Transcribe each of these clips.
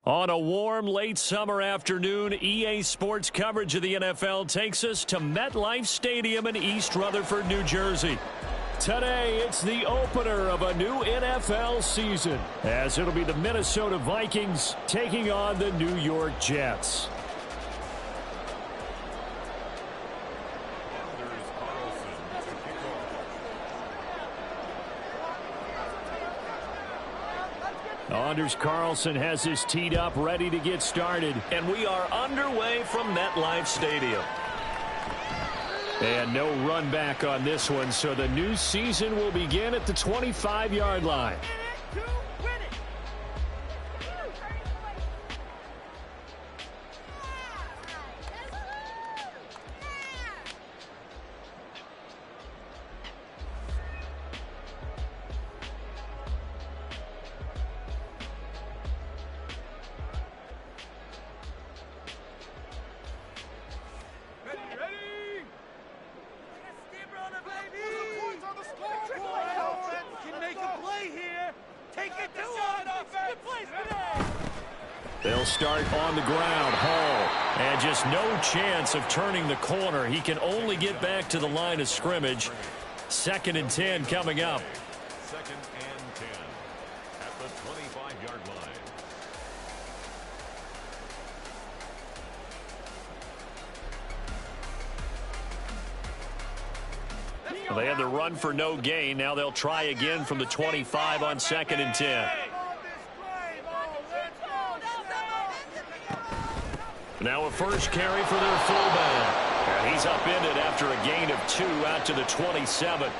On a warm, late summer afternoon, EA Sports coverage of the NFL takes us to MetLife Stadium in East Rutherford, New Jersey. Today, it's the opener of a new NFL season, as it'll be the Minnesota Vikings taking on the New York Jets. Anders Carlson has his teed up, ready to get started. And we are underway from MetLife Stadium. And no run back on this one, so the new season will begin at the 25-yard line. They'll start on the ground. Hall. And just no chance of turning the corner. He can only get back to the line of scrimmage. 2nd and 10 coming up. 2nd and 10 at the 25-yard line. Well, they had the run for no gain. Now they'll try again from the 25 on 2nd and 10. Now a first carry for their fullback. And he's upended after a gain of 2 out to the 27.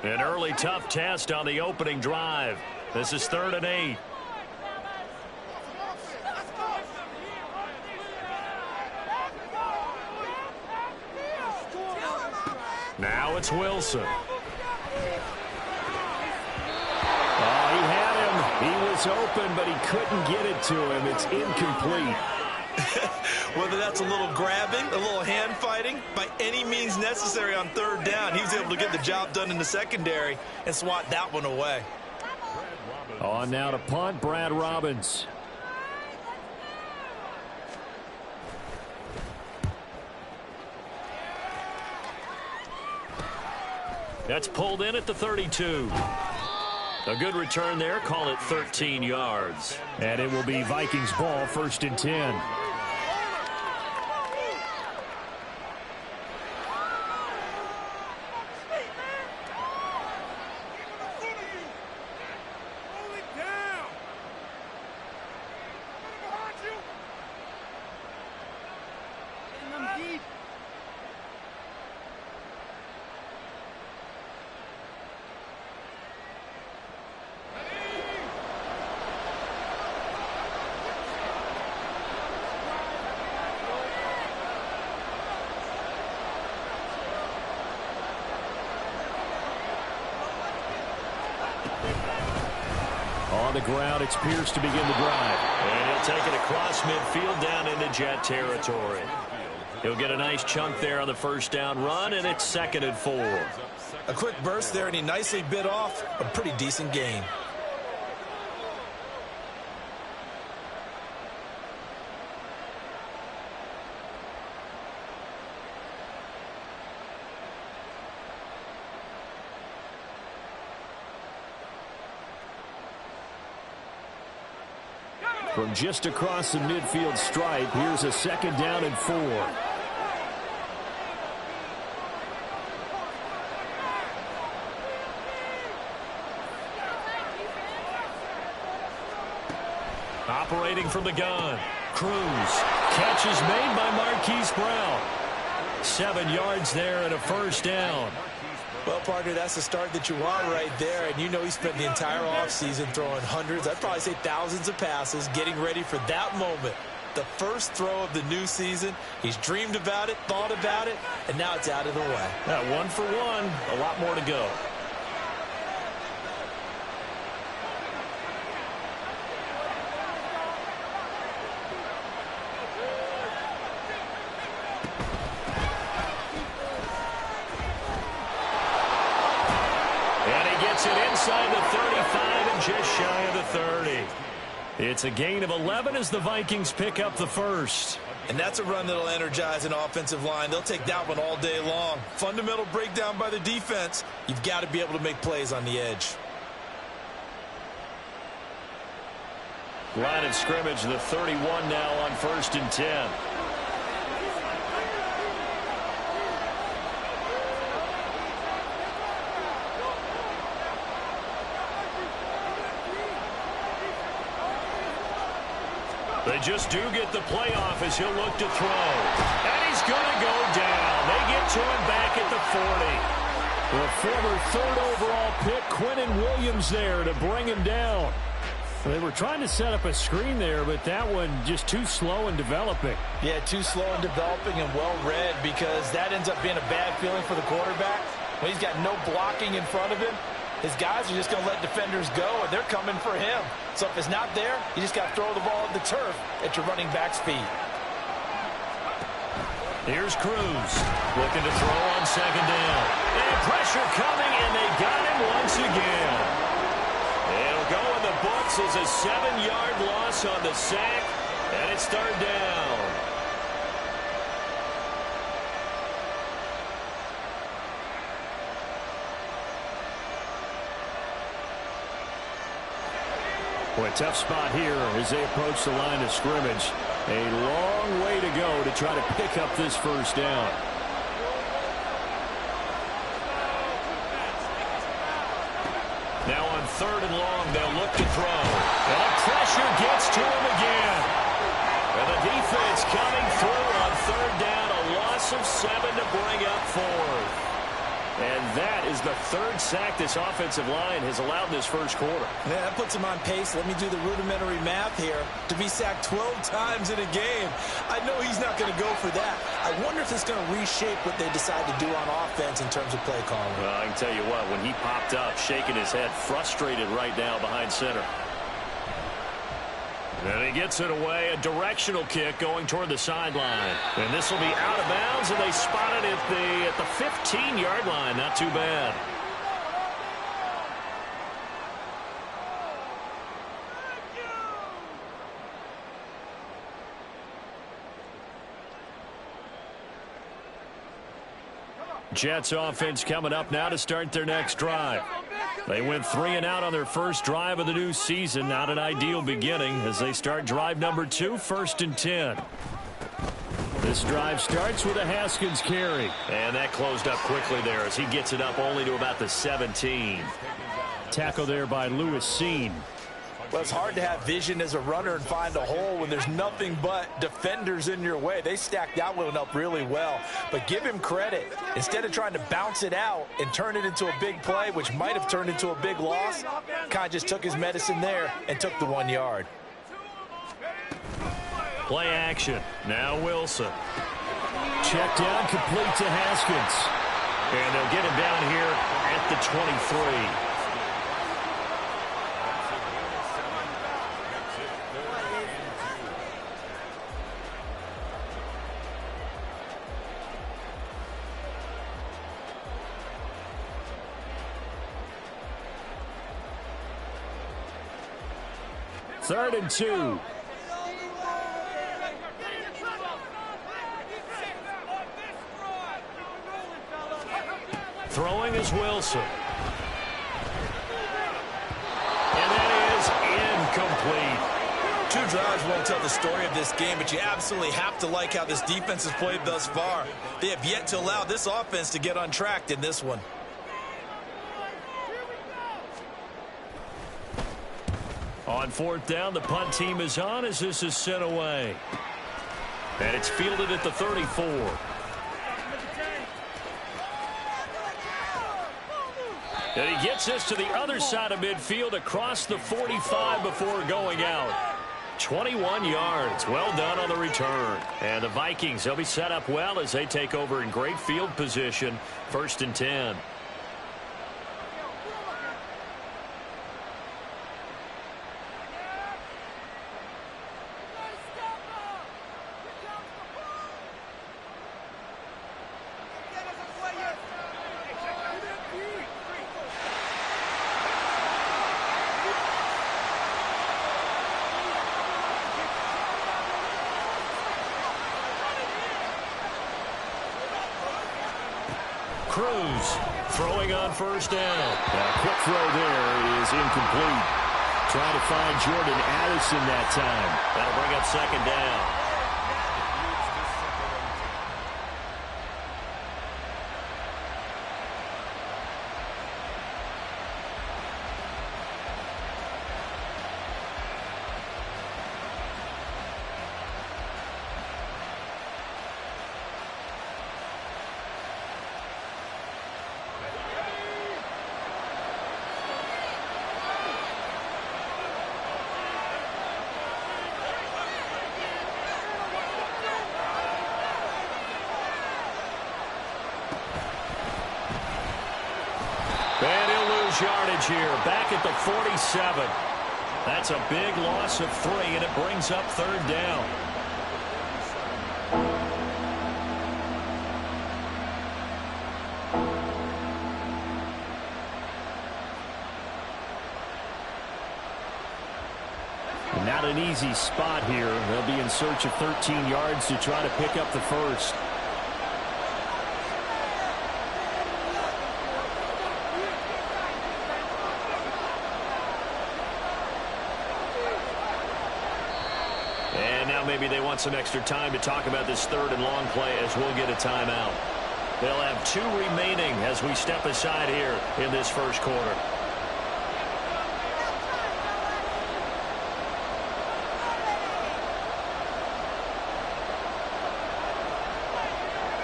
An early tough test on the opening drive. This is 3rd and 8. Now it's Wilson. Oh, he had him. He was open, but he couldn't get it to him. It's incomplete. Whether that's a little grabbing, a little hand fighting, by any means necessary on 3rd down, he was able to get the job done in the secondary and swat that one away. On now to punt, Brad Robbins. That's pulled in at the 32. A good return there. Call it 13 yards. And it will be Vikings ball, 1st and 10. On the ground, it's Pierce to begin the drive. And he'll take it across midfield down into Jet territory. He'll get a nice chunk there on the 1st down run, and it's 2nd and 4. A quick burst there, and he nicely bit off a pretty decent gain. From just across the midfield stripe, here's a 2nd down and 4. Operating from the gun. Cruz. Catch is made by Marquise Brown. 7 yards there and a 1st down. Well, partner, that's the start that you want right there. And you know he spent the entire offseason throwing hundreds, I'd probably say thousands of passes, getting ready for that moment. The first throw of the new season. He's dreamed about it, thought about it, and now it's out of the way. 1 for 1. A lot more to go. And he gets it inside the 35 and just shy of the 30. It's a gain of 11 as the Vikings pick up the first. And that's a run that'll energize an offensive line. They'll take that one all day long. Fundamental breakdown by the defense. You've got to be able to make plays on the edge. Line of scrimmage, the 31 now on 1st and 10. They just do get the playoff as he'll look to throw. And he's going to go down. They get to him back at the 40. The former 3rd overall pick, Quinnen Williams, there to bring him down. They were trying to set up a screen there, but that one just too slow in developing. Yeah, too slow in developing and well read, because that ends up being a bad feeling for the quarterback. When he's got no blocking in front of him, his guys are just going to let defenders go, and they're coming for him. So if it's not there, you just got to throw the ball at the turf at your running back's feet. Here's Cruz looking to throw on 2nd down. And pressure coming, and they got him once again. It'll go in the books as a 7-yard loss on the sack, and it's 3rd down. Boy, tough spot here as they approach the line of scrimmage. A long way to go to try to pick up this 1st down. Now on 3rd and long, they'll look to throw. And pressure gets to him again. And the defense coming through on 3rd down. A loss of 7 to bring up 4th. And that is the 3rd sack this offensive line has allowed in this 1st quarter. Yeah, that puts him on pace. Let me do the rudimentary math here. To be sacked 12 times in a game, I know he's not going to go for that. I wonder if it's going to reshape what they decide to do on offense in terms of play calling. Well, I can tell you what, when he popped up, shaking his head, frustrated right now behind center. And he gets it away, a directional kick going toward the sideline. And this will be out of bounds, and they spot it at the 15-yard line. Not too bad. Jets offense coming up now to start their next drive. They went 3 and out on their first drive of the new season. Not an ideal beginning as they start drive number 2, 1st and 10. This drive starts with a Haskins carry. And that closed up quickly there as he gets it up only to about the 17. Tackle there by Lewis Seen. Well, it's hard to have vision as a runner and find a hole when there's nothing but defenders in your way. They stacked that one up really well. But give him credit. Instead of trying to bounce it out and turn it into a big play, which might have turned into a big loss, kind of just took his medicine there and took the 1 yard. Play action. Now Wilson. Check down, complete to Haskins. And they'll get him down here at the 23. Third and 2. Throwing is Wilson. And that is incomplete. 2 drives won't tell the story of this game, but you absolutely have to like how this defense has played thus far. They have yet to allow this offense to get untracked in this one. On 4th down, the punt team is on as this is sent away. And it's fielded at the 34. And he gets this to the other side of midfield across the 45 before going out. 21 yards. Well done on the return. And the Vikings, they'll be set up well as they take over in great field position. 1st and 10. Cruz throwing on 1st down. A quick throw there is incomplete. Trying to find Jordan Addison that time. That'll bring up 2nd down. And he'll lose yardage here, back at the 47. That's a big loss of 3, and it brings up 3rd down. Not an easy spot here. They'll be in search of 13 yards to try to pick up the 1st. And now maybe they want some extra time to talk about this 3rd and long play as we'll get a timeout. They'll have 2 remaining as we step aside here in this 1st quarter.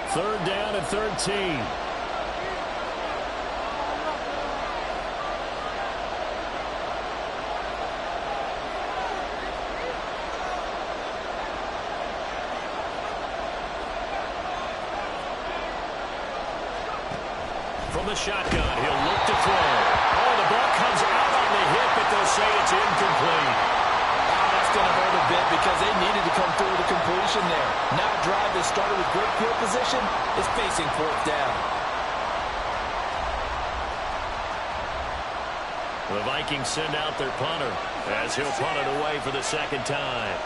Third down and 13. From the shotgun, he'll look to throw. Oh, the ball comes out on the hit, but they'll say it's incomplete. That's going to hurt a bit because they needed to come through with a completion there. Now a drive that started with great field position is facing 4th down. The Vikings send out their punter as he'll punt it away for the 2nd time.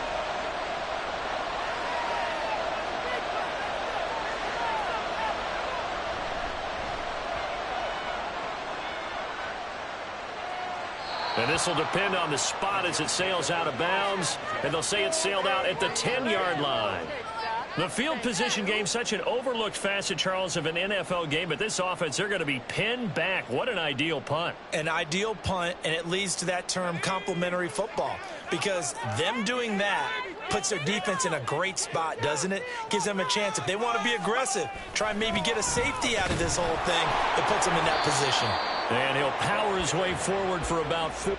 And this will depend on the spot as it sails out of bounds. And they'll say it sailed out at the 10-yard line. The field position game, such an overlooked facet, Charles, of an NFL game. But this offense, they're going to be pinned back. What an ideal punt. An ideal punt, and it leads to that term complementary football. Because them doing that puts their defense in a great spot, doesn't it? Gives them a chance. If they want to be aggressive, try and maybe get a safety out of this whole thing, it puts them in that position. And he'll power his way forward for about 4.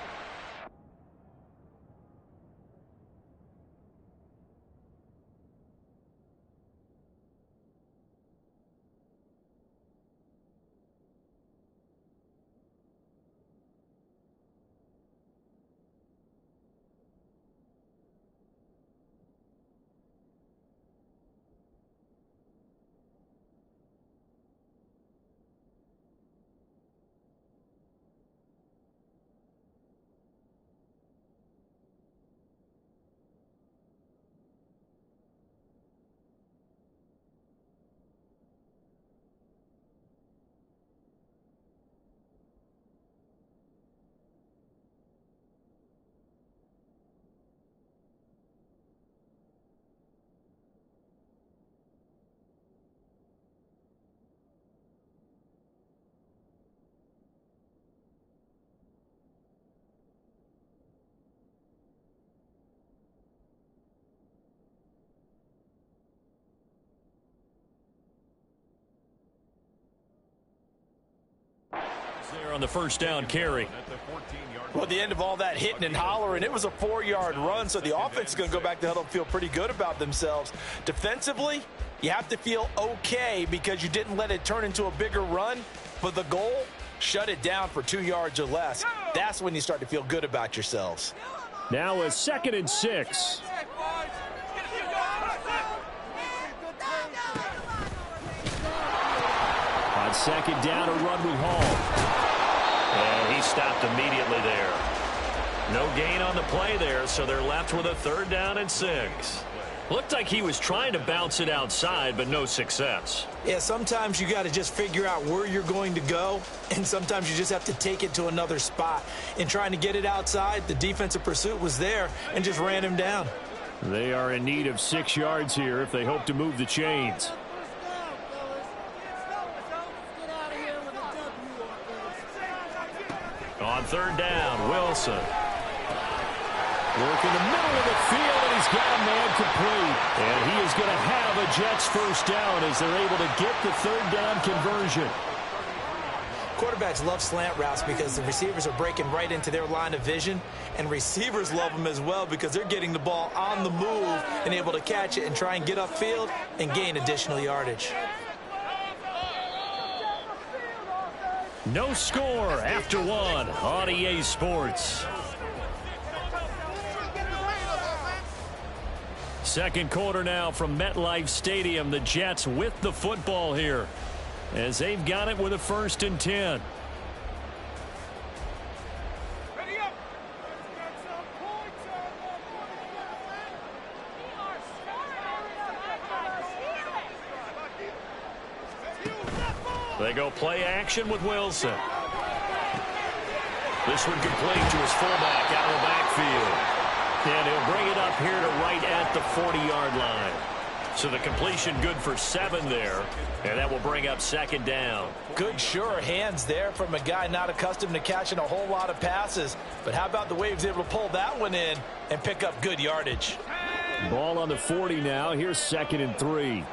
There on the first down carry. Well, at the end of all that hitting and hollering, it was a 4-yard run, so the offense is going to go back to the huddle and feel pretty good about themselves. Defensively, you have to feel okay because you didn't let it turn into a bigger run, but the goal, shut it down for 2 yards or less. That's when you start to feel good about yourselves. Now a 2nd and 6. On 2nd down, a run with Hall. And he stopped immediately there. No gain on the play there, so they're left with a 3rd down and 6. Looked like he was trying to bounce it outside, but no success. Yeah, sometimes you got to just figure out where you're going to go, and sometimes you just have to take it to another spot. In trying to get it outside, the defensive pursuit was there and just ran him down. They are in need of 6 yards here if they hope to move the chains. On 3rd down, Wilson. Work in the middle of the field, and he's got a man complete. And he is going to have a Jets first down as they're able to get the 3rd down conversion. Quarterbacks love slant routes because the receivers are breaking right into their line of vision, and receivers love them as well because they're getting the ball on the move and able to catch it and try and get upfield and gain additional yardage. No score after 1 on EA Sports. 2nd quarter now from MetLife Stadium. The Jets with the football here as they've got it with a 1st and 10. They go play action with Wilson. This one complete to his fullback out of the backfield. And he'll bring it up here to right at the 40-yard line. So the completion good for 7 there. And that will bring up 2nd down. Good, sure hands there from a guy not accustomed to catching a whole lot of passes. But how about the way he was able to pull that one in and pick up good yardage? Ball on the 40 now. Here's 2nd and 3.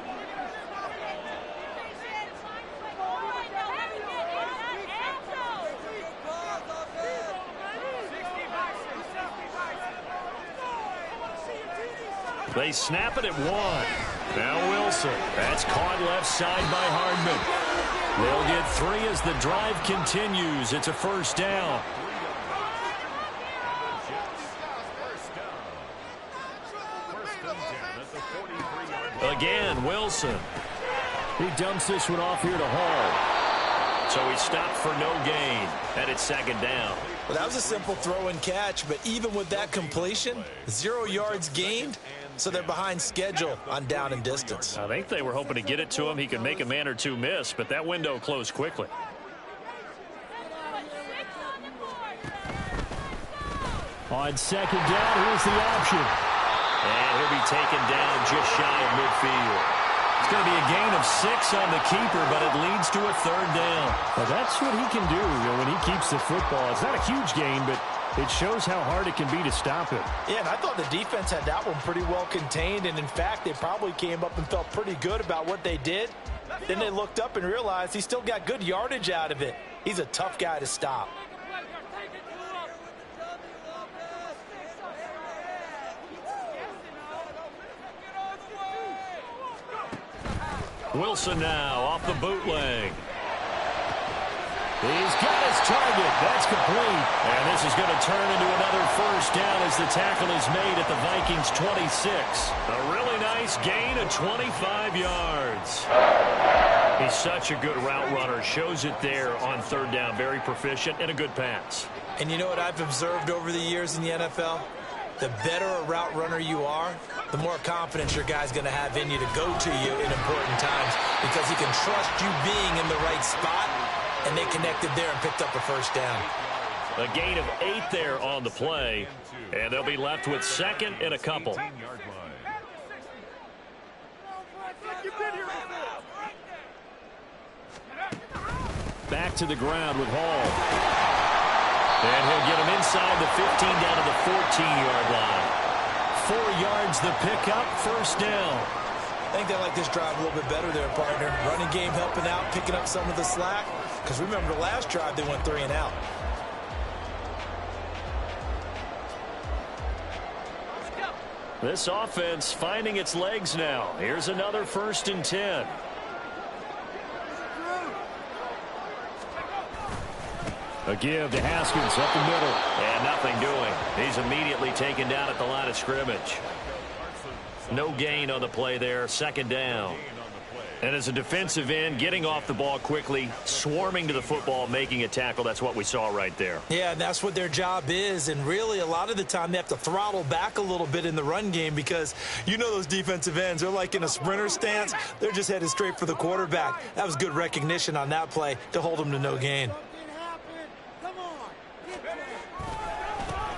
They snap it at 1. Now Wilson. That's caught left side by Hardman. They'll get 3 as the drive continues. It's a 1st down. Again, Wilson. He dumps this one off here to Hall. So he stopped for no gain. And it's 2nd down. Well, that was a simple throw and catch, but even with that completion, 0 yards gained. So they're behind schedule on down and distance. I think they were hoping to get it to him. He could make a man or two miss, but that window closed quickly. On 2nd down, here's the option. And he'll be taken down just shy of midfield. It's going to be a gain of 6 on the keeper, but it leads to a 3rd down. Well, that's what he can do when he keeps the football. It's not a huge gain, but it shows how hard it can be to stop him. Yeah, and I thought the defense had that one pretty well contained, and in fact, they probably came up and felt pretty good about what they did. Then they looked up and realized he still got good yardage out of it. He's a tough guy to stop. Wilson now off the bootleg. He's got his target. That's complete. And this is going to turn into another 1st down as the tackle is made at the Vikings 26. A really nice gain of 25 yards. He's such a good route runner. Shows it there on 3rd down. Very proficient and a good pass. And you know what I've observed over the years in the NFL? The better a route runner you are, the more confidence your guy's going to have in you to go to you in important times because he can trust you being in the right spot. And they connected there and picked up a 1st down. A gain of 8 there on the play. And they'll be left with 2nd and a couple. Back to the ground with Hall. And he'll get him inside the 15 down to the 14-yard line. 4 yards the pickup, 1st down. I think they like this drive a little bit better there, partner. Running game helping out, picking up some of the slack. Because remember, the last drive, they went 3 and out. This offense finding its legs now. Here's another 1st and 10. A give to Haskins up the middle. And nothing doing. He's immediately taken down at the line of scrimmage. No gain on the play there. 2nd down. And as a defensive end, getting off the ball quickly, swarming to the football, making a tackle. That's what we saw right there. Yeah, and that's what their job is. And really, a lot of the time, they have to throttle back a little bit in the run game because you know those defensive ends, they're like in a sprinter stance. They're just headed straight for the quarterback. That was good recognition on that play to hold them to no gain.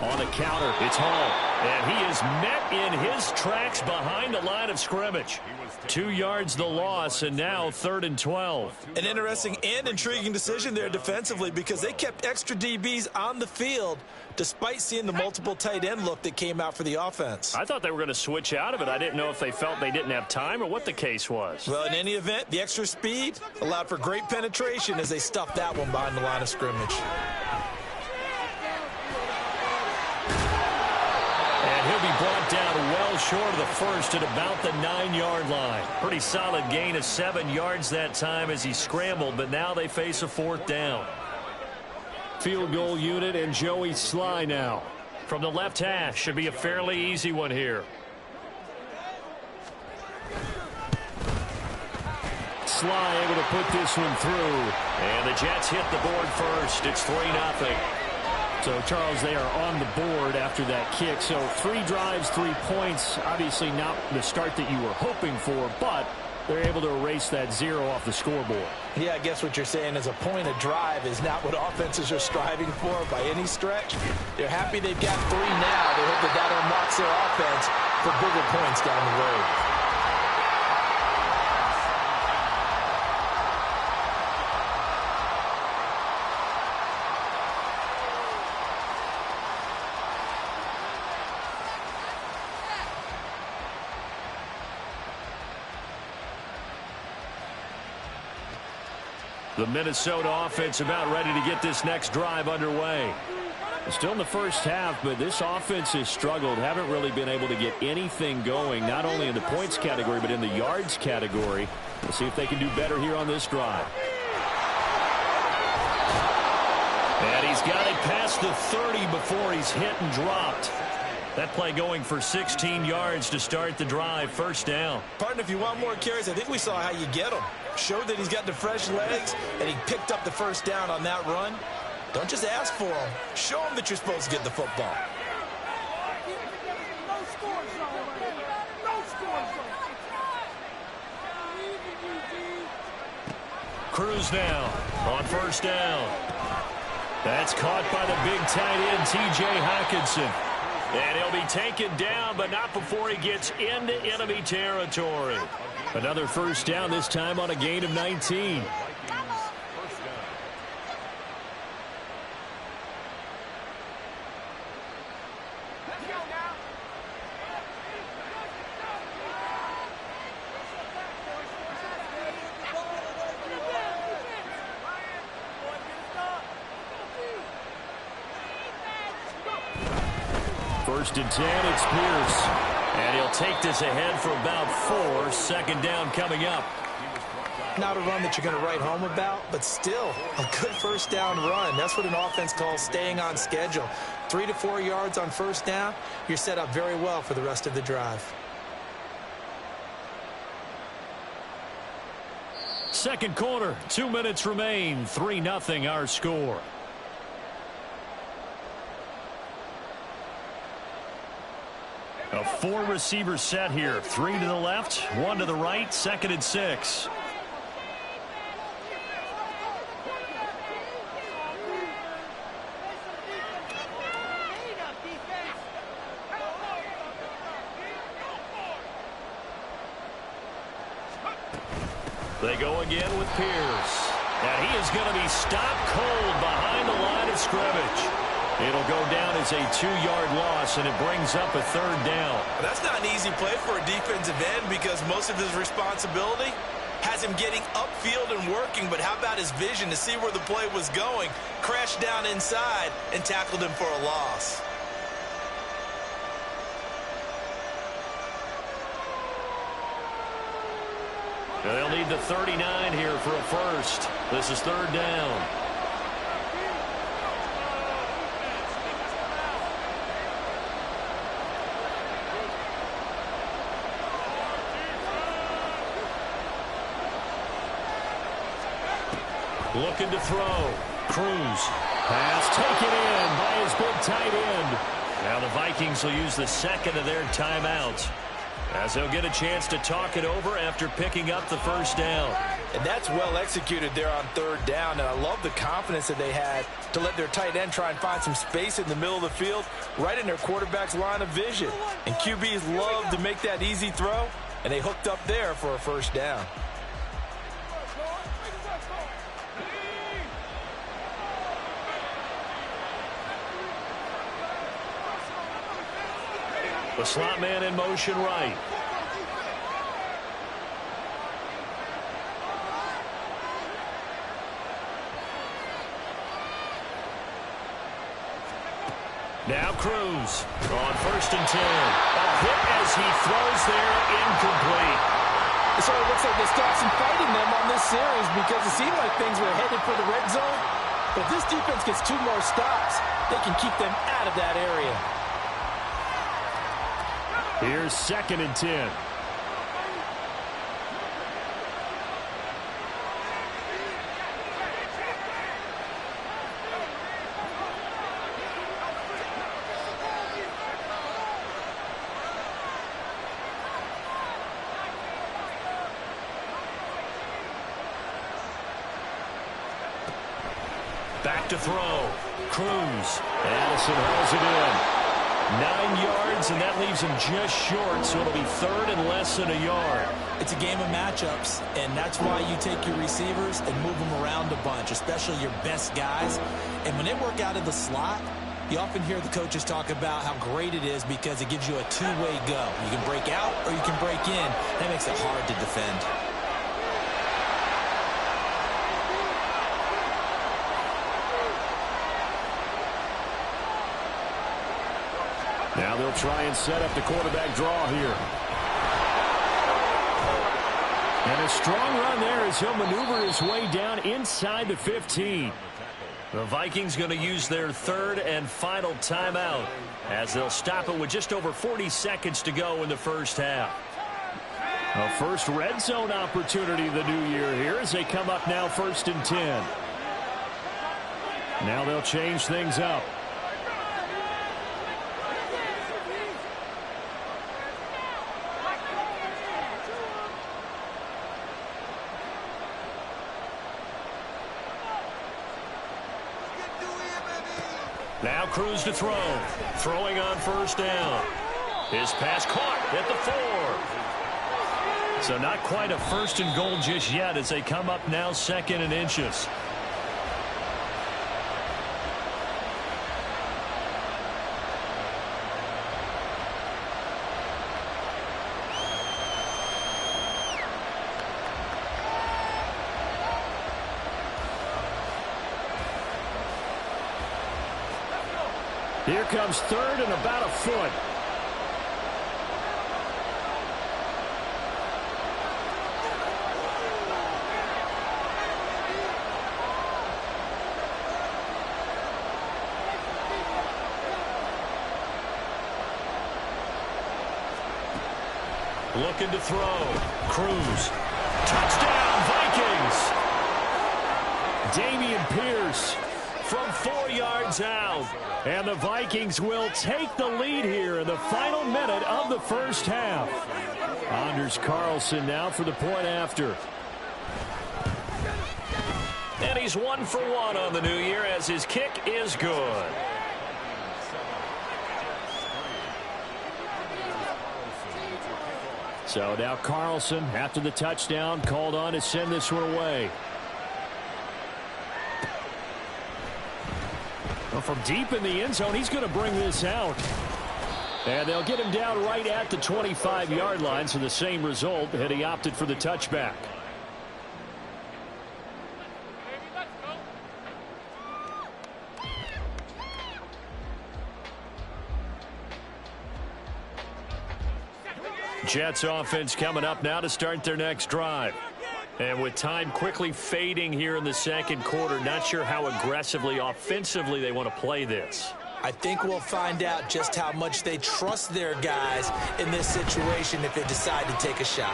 On the counter, it's Hall. And he is met in his tracks behind the line of scrimmage. 2 yards the loss, and now 3rd and 12. An interesting and intriguing decision there defensively because they kept extra DBs on the field despite seeing the multiple tight end look that came out for the offense. I thought they were going to switch out of it. I didn't know if they felt they didn't have time or what the case was. Well, in any event, the extra speed allowed for great penetration as they stuffed that one behind the line of scrimmage. And he'll be brought down well short of the first at about the 9-yard line. Pretty solid gain of 7 yards that time as he scrambled, but now they face a 4th down. Field goal unit and Joey Sly now. From the left hash, should be a fairly easy one here. Sly able to put this one through. And the Jets hit the board first. It's 3-0. So, Charles, they are on the board after that kick. So 3 drives, 3 points. Obviously not the start that you were hoping for, but they're able to erase that 0 off the scoreboard. Yeah, I guess what you're saying is a point of drive is not what offenses are striving for by any stretch. They're happy they've got 3 now. They hope that that unlocks their offense for bigger points down the road. The Minnesota offense about ready to get this next drive underway. Still in the first half, but this offense has struggled. Haven't really been able to get anything going, not only in the points category, but in the yards category. We'll see if they can do better here on this drive. And he's got it past the 30 before he's hit and dropped. That play going for 16 yards to start the drive. 1st down. Partner, if you want more carries, I think we saw how you get them. Showed that he's got the fresh legs, and he picked up the 1st down on that run. Don't just ask for them. Show them that you're supposed to get the football. Cruz now on 1st down. That's caught by the big tight end, T.J. Hockenson. And he'll be taken down, but not before he gets into enemy territory. Another 1st down, this time on a gain of 19. First and 10, it's Pierce. And he'll take this ahead for about 4. 2nd down coming up. Not a run that you're going to write home about, but still a good 1st down run. That's what an offense calls staying on schedule. 3 to 4 yards on 1st down. You're set up very well for the rest of the drive. 2nd quarter, 2 minutes remain. 3-0 our score. A 4-receiver set here. 3 to the left, 1 to the right. 2nd and 6. They go again with Pierce. And he is going to be stopped cold behind the line of scrimmage. It'll go down as a 2-yard loss, and it brings up a third down. That's not an easy play for a defensive end because most of his responsibility has him getting upfield and working, but how about his vision to see where the play was going, crashed down inside, and tackled him for a loss. They'll need the 39 here for a first. This is third down. Looking to throw. Cruz. Pass taken in by his big tight end. Now the Vikings will use the second of their timeouts, as they'll get a chance to talk it over after picking up the first down. And that's well executed there on third down, and I love the confidence that they had to let their tight end try and find some space in the middle of the field, right in their quarterback's line of vision. And QBs love to make that easy throw, and they hooked up there for a first down. The slot man in motion right. Now Cruz on 1st and 10. A hit as he throws there, incomplete. So it looks like they stopped some fighting them on this series because it seemed like things were headed for the red zone. But if this defense gets 2 more stops, they can keep them out of that area. Here's 2nd and 10. Back to throw. Cruz. Addison hauls it in. 9 yards, and that leaves him just short, so it'll be third and less than a yard. It's a game of matchups, and that's why you take your receivers and move them around a bunch, especially your best guys. And when they work out of the slot, you often hear the coaches talk about how great it is because it gives you a two-way go. You can break out or you can break in. That makes it hard to defend. Now they'll try and set up the quarterback draw here. And a strong run there as he'll maneuver his way down inside the 15. The Vikings going to use their third and final timeout as they'll stop it with just over 40 seconds to go in the first half. A first red zone opportunity of the new year here as they come up now 1st and 10. Now they'll change things up. Now Cruz to throw. Throwing on 1st down. His pass caught at the 4. So not quite a 1st and goal just yet as they come up now 2nd and inches. Here comes 3rd and about a foot. Looking to throw. Cruz. Touchdown, Vikings. Dameon Pierce from 4 yards out. And the Vikings will take the lead here in the final minute of the first half. Anders Carlson now for the point after. And he's 1 for 1 on the new year as his kick is good. So now Carlson, after the touchdown, called on to send this one away. But from deep in the end zone, he's going to bring this out. And they'll get him down right at the 25-yard line, so the same result, and he opted for the touchback. Jets offense coming up now to start their next drive. And with time quickly fading here in the second quarter, not sure how aggressively, offensively they want to play this. I think we'll find out just how much they trust their guys in this situation if they decide to take a shot.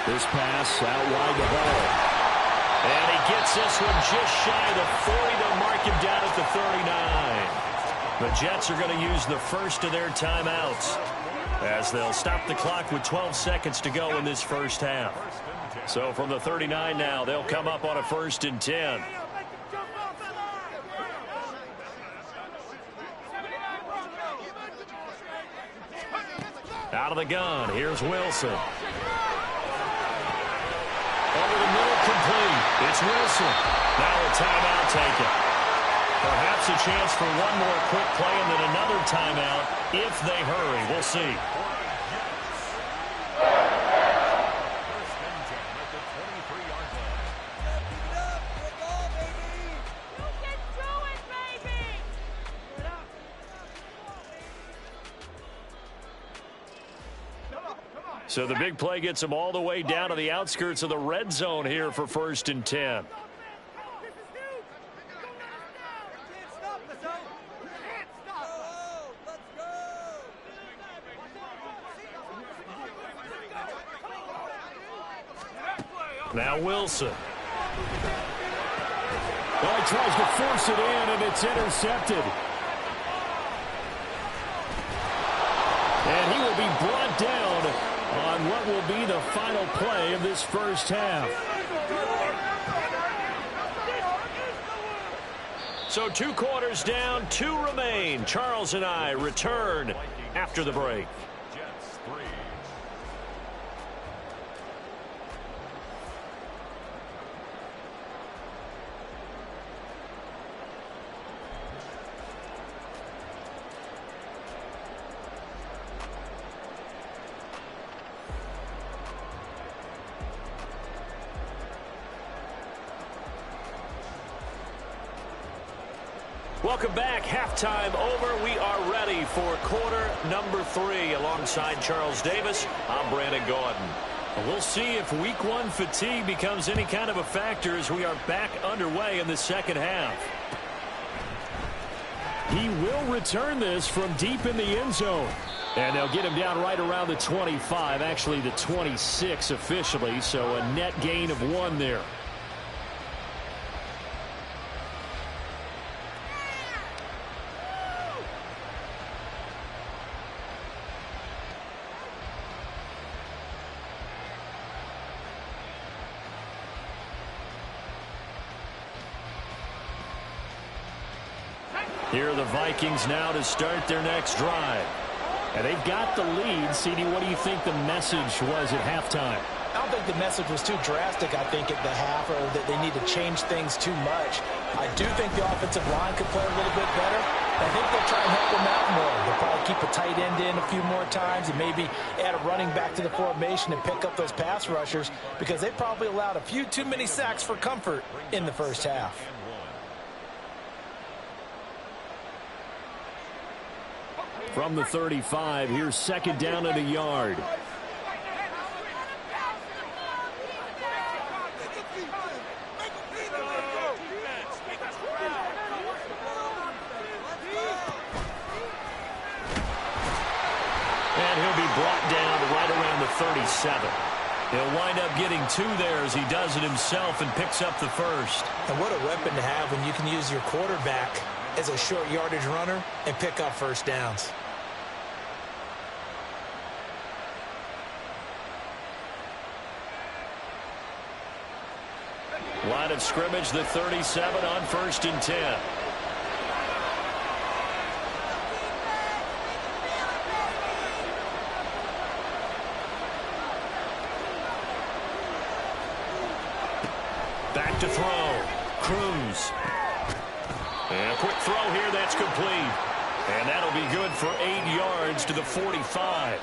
This pass out wide to Hall. And he gets this one just shy of the 40. They'll mark him down at the 39. The Jets are going to use the first of their timeouts as they'll stop the clock with 12 seconds to go in this first half. So from the 39 now, they'll come up on a 1st and 10. Out of the gun, here's Wilson. Over the middle, complete. It's Wilson. Now a timeout taken. Perhaps a chance for one more quick play and then another timeout if they hurry. We'll see. So the big play gets them all the way down to the outskirts of the red zone here for 1st and 10. Now Wilson. Well, he tries to force it in, and it's intercepted. And he will be brought down on what will be the final play of this first half. So 2 quarters down, 2 remain. Charles and I return after the break. Welcome back. Halftime over. We are ready for quarter number 3. Alongside Charles Davis, I'm Brandon Gordon. We'll see if week 1 fatigue becomes any kind of a factor as we are back underway in the second half. He will return this from deep in the end zone. And they'll get him down right around the 25, actually the 26 officially, so a net gain of 1 there. Here are the Vikings now to start their next drive. And they've got the lead. CD, what do you think the message was at halftime? I don't think the message was too drastic, I think, at the half, or that they need to change things too much. I do think the offensive line could play a little bit better. I think they'll try and help them out more. They'll probably keep a tight end in a few more times and maybe add a running back to the formation and pick up those pass rushers because they probably allowed a few too many sacks for comfort in the first half. From the 35, here's 2nd down and a yard. And he'll be brought down right around the 37. He'll wind up getting 2 there as he does it himself and picks up the first. And what a weapon to have when you can use your quarterback as a short yardage runner and pick up first downs. Line of scrimmage, the 37 on 1st and 10. Back to throw. Cruz. And a quick throw here, that's complete. And that'll be good for 8 yards to the 45.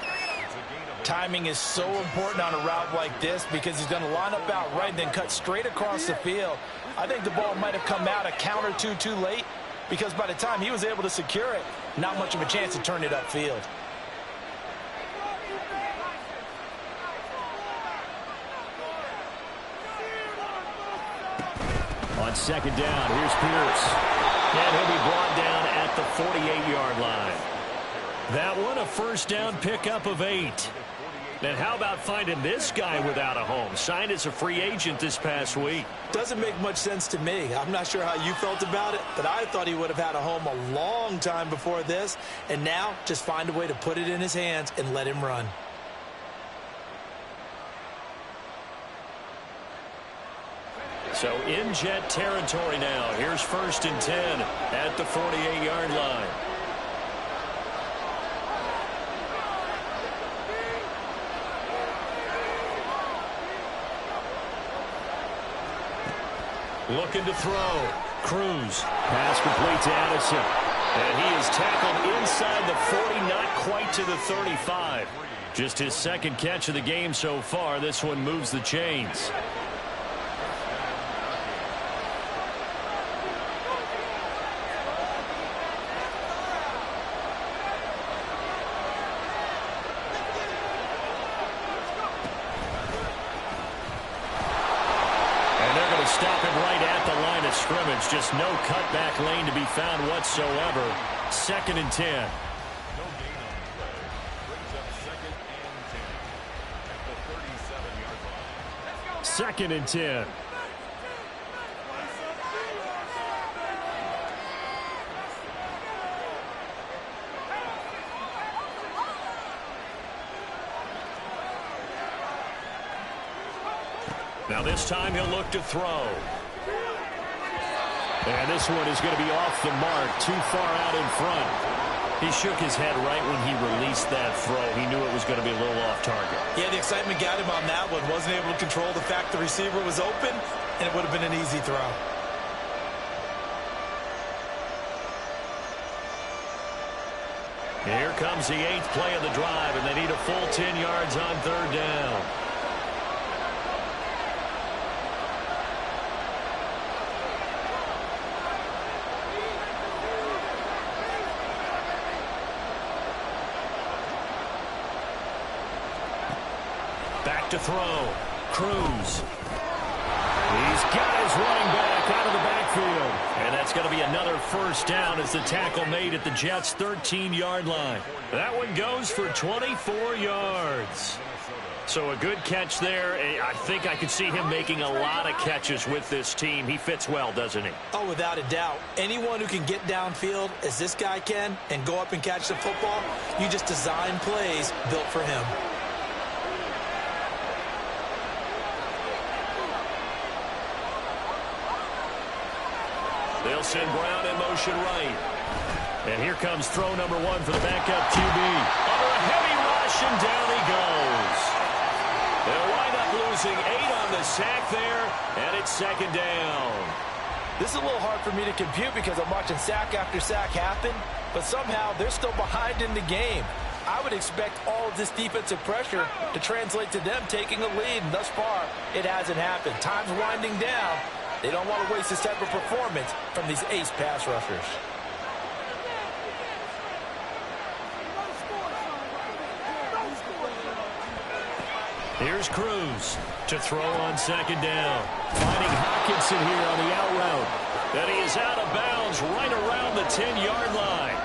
Timing is so important on a route like this because he's going to line up out right and then cut straight across the field. I think the ball might have come out a count or two too late because by the time he was able to secure it, not much of a chance to turn it upfield. On second down, here's Pierce. And he'll be brought down at the 48-yard line. That one, a first down pickup of 8. And how about finding this guy without a home? Signed as a free agent this past week. Doesn't make much sense to me. I'm not sure how you felt about it, but I thought he would have had a home a long time before this. And now, just find a way to put it in his hands and let him run. So in Jet territory now. Here's 1st and 10 at the 48-yard line. Looking to throw. Cruz. Pass complete to Addison. And he is tackled inside the 40, not quite to the 35. Just his second catch of the game so far. This one moves the chains. Stop him right at the line of scrimmage. Just no cutback lane to be found whatsoever. 2nd and 10. No gain on the play. Brings up 2nd and 10 at the 37-yard line. 2nd and 10. Now this time he'll look to throw. And this one is going to be off the mark, too far out in front. He shook his head right when he released that throw. He knew it was going to be a little off target. Yeah, the excitement got him on that one. Wasn't able to control the fact the receiver was open, and it would have been an easy throw. Here comes the 8th play of the drive, and they need a full 10 yards on 3rd down. Back to throw. Cruz. He's got his running back out of the backfield. And that's going to be another first down as the tackle made at the Jets' 13-yard line. That one goes for 24 yards. So a good catch there. I think I could see him making a lot of catches with this team. He fits well, doesn't he? Oh, without a doubt. Anyone who can get downfield, as this guy can, and go up and catch the football, you just design plays built for him. They'll send Brown in motion right. And here comes throw number 1 for the backup QB. Under a heavy rush, and down he goes. They'll wind up losing 8 on the sack there, and it's 2nd down. This is a little hard for me to compute because I'm watching sack after sack happen, but somehow they're still behind in the game. I would expect all of this defensive pressure to translate to them taking a lead, and thus far, it hasn't happened. Time's winding down. They don't want to waste this type of performance from these ace pass rushers. Here's Cruz to throw on 2nd down. Finding Hockenson here on the out route. And he is out of bounds right around the 10-yard line.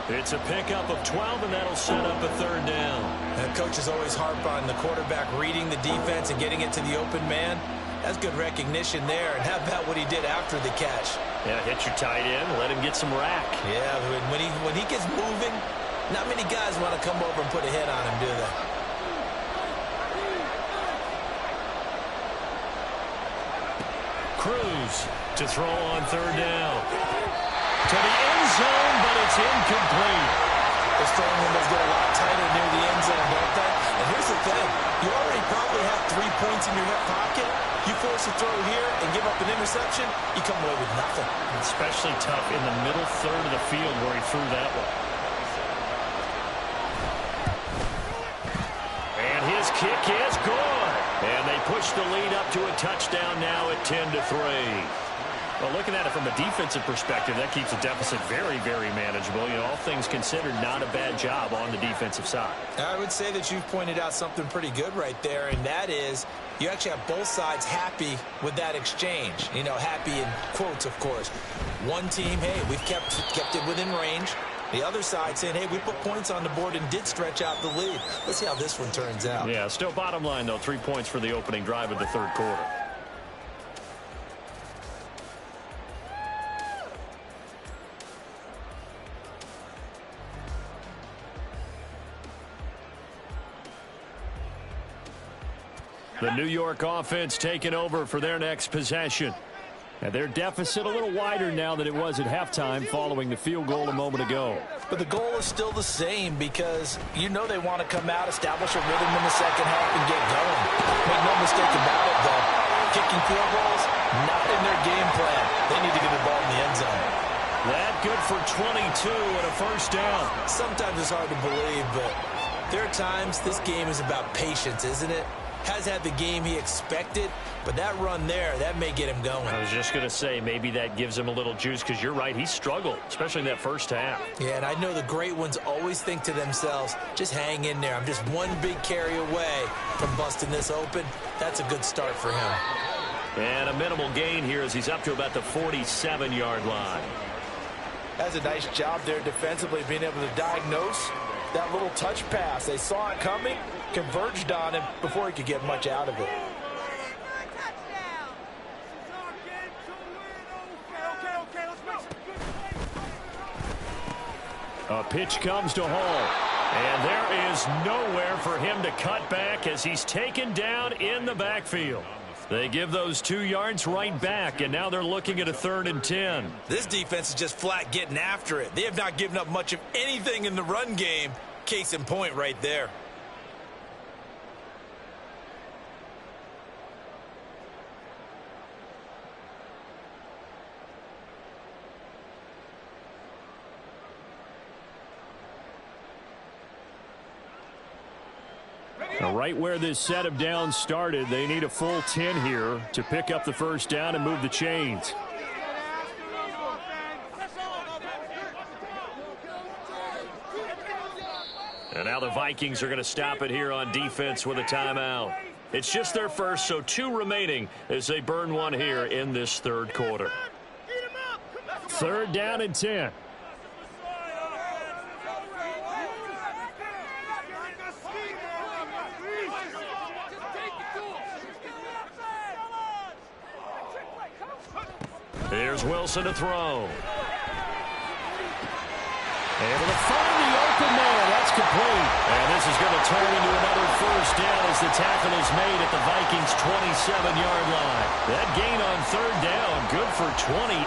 It's a pickup of 12, and that'll set up a 3rd down. And coaches always harp on the quarterback reading the defense and getting it to the open man. That's good recognition there. And how about what he did after the catch? Yeah, hit your tight end, let him get some rack. Yeah, when he gets moving, not many guys want to come over and put a hit on him, do they? Cruz to throw on 3rd down. To the end zone, but it's incomplete. Those throwing windows get a lot tighter near the end zone, don't they? And here's the thing. You already probably have 3 points in your hip pocket. You force a throw here and give up an interception, you come away with nothing. Especially tough in the middle third of the field where he threw that one. And his kick is good. And they push the lead up to a touchdown now at 10-3. Well, looking at it from a defensive perspective, that keeps the deficit very, very manageable. You know, all things considered, not a bad job on the defensive side. I would say that you've pointed out something pretty good right there, and that is you actually have both sides happy with that exchange. You know, happy in quotes, of course. One team, hey, we've kept it within range. The other side saying, hey, we put points on the board and did stretch out the lead. Let's see how this one turns out. Yeah, still bottom line, though, 3 points for the opening drive of the third quarter. The New York offense taking over for their next possession. And their deficit a little wider now than it was at halftime following the field goal a moment ago. But the goal is still the same because you know they want to come out, establish a rhythm in the second half, and get going. Make no mistake about it, though. Kicking field goals, not in their game plan. They need to get the ball in the end zone. That good for 22 and a first down. Sometimes it's hard to believe, but there are times this game is about patience, isn't it? Has had the game he expected, but that run there, that may get him going. I was just going to say, maybe that gives him a little juice because you're right, he struggled, especially in that first half. Yeah, and I know the great ones always think to themselves, just hang in there. I'm just one big carry away from busting this open. That's a good start for him. And a minimal gain here as he's up to about the 47-yard line. That's a nice job there defensively, being able to diagnose that little touch pass. They saw it coming, converged on him before he could get much out of it. A pitch comes to Hall. And there is nowhere for him to cut back as he's taken down in the backfield. They give those 2 yards right back, and now they're looking at a 3rd and 10. This defense is just flat getting after it. They have not given up much of anything in the run game. Case in point right there. Now, right where this set of downs started, they need a full 10 here to pick up the first down and move the chains. And now the Vikings are going to stop it here on defense with a timeout. It's just their first, so 2 remaining as they burn one here in this third quarter. 3rd down and 10. Here's Wilson to throw. Able to find the open man. That's complete. And this is going to turn into another first down as the tackle is made at the Vikings' 27-yard line. That gain on 3rd down, good for 28.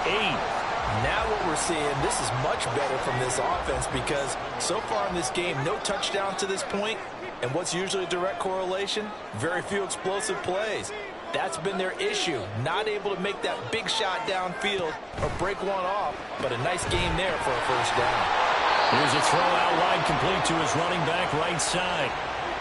Now what we're seeing, this is much better from this offense because so far in this game, no touchdown to this point. And what's usually a direct correlation? Very few explosive plays. That's been their issue. Not able to make that big shot downfield or break one off, but a nice game there for a first down. Here's a throw out wide complete to his running back right side.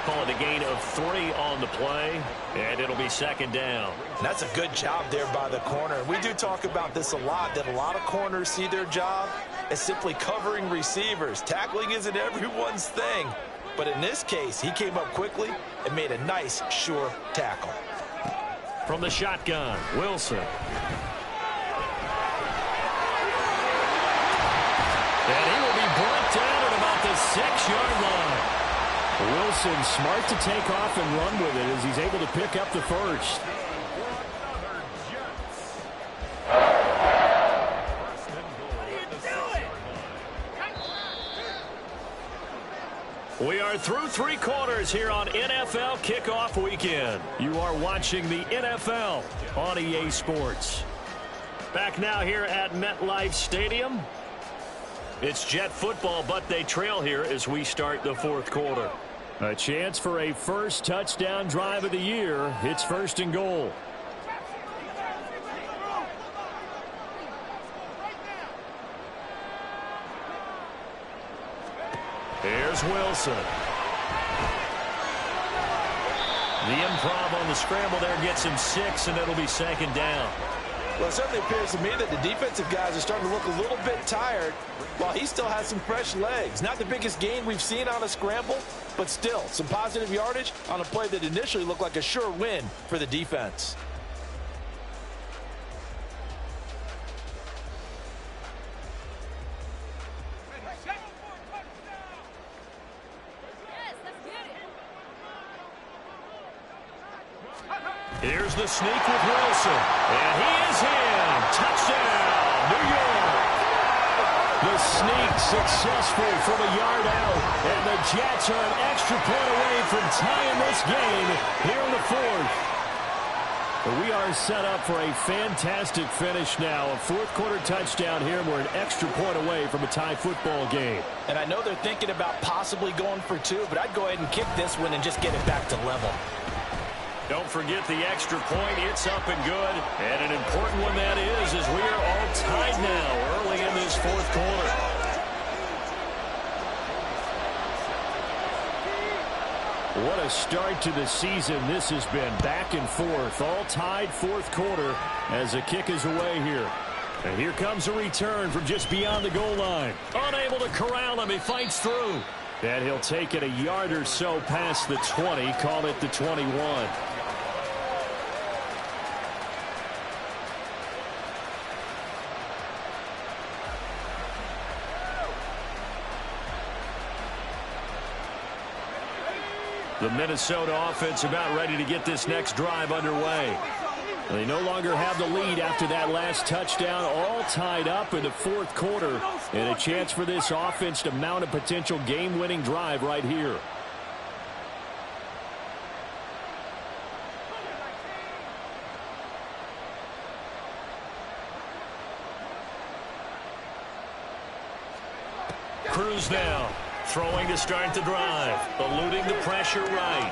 Call it a gain of 3 on the play, and it'll be 2nd down. And that's a good job there by the corner. We do talk about this a lot, that a lot of corners see their job as simply covering receivers. Tackling isn't everyone's thing, but in this case, he came up quickly and made a nice, sure tackle. From the shotgun, Wilson. And he will be brought down at about the 6-yard line. Wilson smart to take off and run with it as he's able to pick up the first. We are through 3 quarters here on NFL Kickoff Weekend. You are watching the NFL on EA Sports. Back now here at MetLife Stadium. It's Jet football, but they trail here as we start the 4th quarter. A chance for a first touchdown drive of the year. It's 1st and goal. Here's Wilson. The improv on the scramble there gets him 6, and it'll be second down. Well, it certainly appears to me that the defensive guys are starting to look a little bit tired while he still has some fresh legs. Not the biggest gain we've seen on a scramble, but still some positive yardage on a play that initially looked like a sure win for the defense. Here's the sneak with Wilson. And he is in. Touchdown, New York. The sneak successful from a yard out. And the Jets are an extra point away from tying this game here in the fourth. But we are set up for a fantastic finish now. A fourth-quarter touchdown here, and we're an extra point away from a tie football game. And I know they're thinking about possibly going for 2, but I'd go ahead and kick this one and just get it back to level. Don't forget the extra point. It's up and good. And an important one that is, as we are all tied now early in this fourth quarter. What a start to the season this has been. Back and forth, all tied fourth quarter as the kick is away here. And here comes a return from just beyond the goal line. Unable to corral him, he fights through. And he'll take it a yard or so past the 20, call it the 21. The Minnesota offense about ready to get this next drive underway. They no longer have the lead after that last touchdown, all tied up in the fourth quarter, and a chance for this offense to mount a potential game-winning drive right here. Cruz now. Throwing to start the drive. Eluding the pressure right.